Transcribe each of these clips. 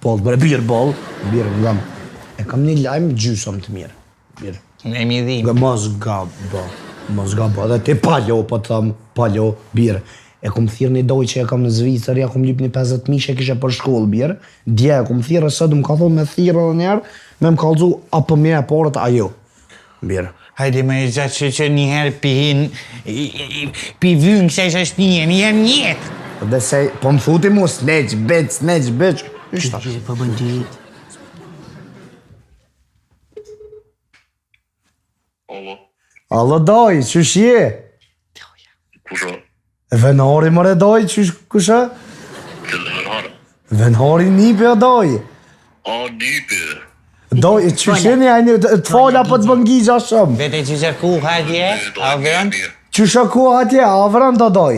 Boll, bre, birë boll. Birë, ngam. E kam një lajmë gjysëm të mirë. Birë. Ne mi dhim. Mos gabo. Dhe ti palo, po të thëmë, palo, birë. E kom thirë një doj që e kam në Zvicër, ja kom lyp një 50.000 që e kishe për shkollë, birë. Dje e kom thirë, e sëtë më ka thonë me thirë edhe njerë, me më kalzu, apo me e porët, ajo. Birë. Hajde me e gjatë që njëherë pihin, pi vynë kësa isha shtije, njëtë. Dhe se, po më thuti mu, sneq, bitch. Ishta. Po bëndit. Allo doj, qësh je? Kusha? Venhari mëre doj, kusha? Venhari nipi o doj. A, nipi. Doj, qësh jeni ajni, të falja për të bëngizha shumë. Vete që që ku hatje, a vërën? Qësh ku hatje, a vërën të doj?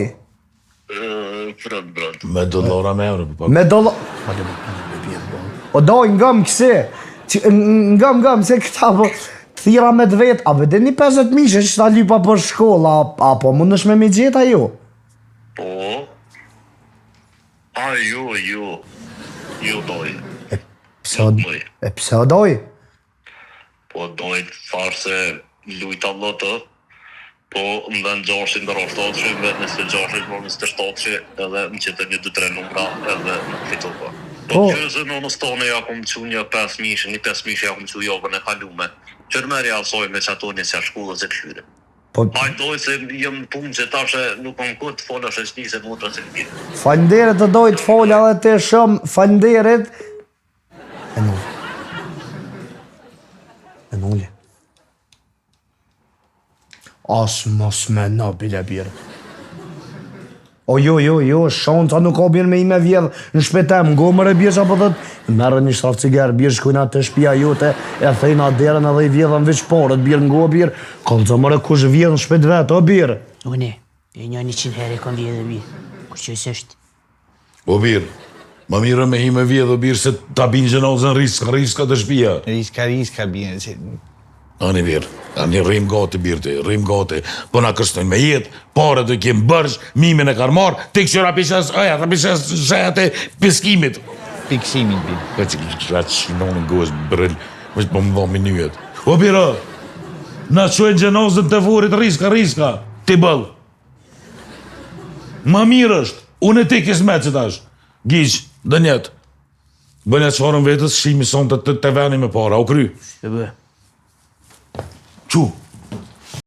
Frënd. Me dollara me euro. Me dollar... O doj, ngëm kësi. Ngëm, se këta po... Thira me të vetë, a vete një 50.000 që ta lypa për shkolla, apo mund është me gjeta jo? Po? A, jo. Jo, doj. E pse o doj? Po, doj të farë se lujta vëtë, po më dhe në gjashin dhe roshtatëshi, me nësë gjashin, po nësë të shtatëshi, edhe më qëtë një 2-3 numra, edhe në fitu po. Po që se në stone ja kom që një 5.000, një 5.000 ja kom që jogën e kalume. Qërmeri alsoj me që ato një që shkullës e këshyre. Hajtoj se jëmë punë që tashe nuk kom këtë të fola shështi se motra se këtë. Falenderit të doj të fola dhe të shumë, falenderit. E nulli. Asë mos me në bile birë. O jo, shanca nuk ka birë me i me vjedhë në shpetem, ngo më re birë që apo dhëtë, merë një shtarë cigerë, birë shkujna të shpia jote, e thejna derën edhe i vjedhën veç parët, birë ngo birë, kalëzë më re kush vjedhën shpet vetë, o birë. Une, e një 100 herë e kam vjedhë birë, ku që është? O birë, më mirë me hi me vjedhë o birë se ta binë gjenozën riska të shpia. Riska bine, që... Ani birë, ani rrim gati birë të, po na kështojnë me jetë, pare të kemë bërsh, mimin e karmar, të këshëra pishes, të pishes shajat e piskimit. Piksimit birë. Po që ratë shinonë në gosë bërëll, vështë po më dho minujet. O birë, na qojnë gjenozën të vurit riska, ti bëllë. Ma mirë është, unë e ti kisme që tash, gjishë, dë njetë. Bënja që farën vetës, shimi son të veni me para, o kry. Shë bë. Qu?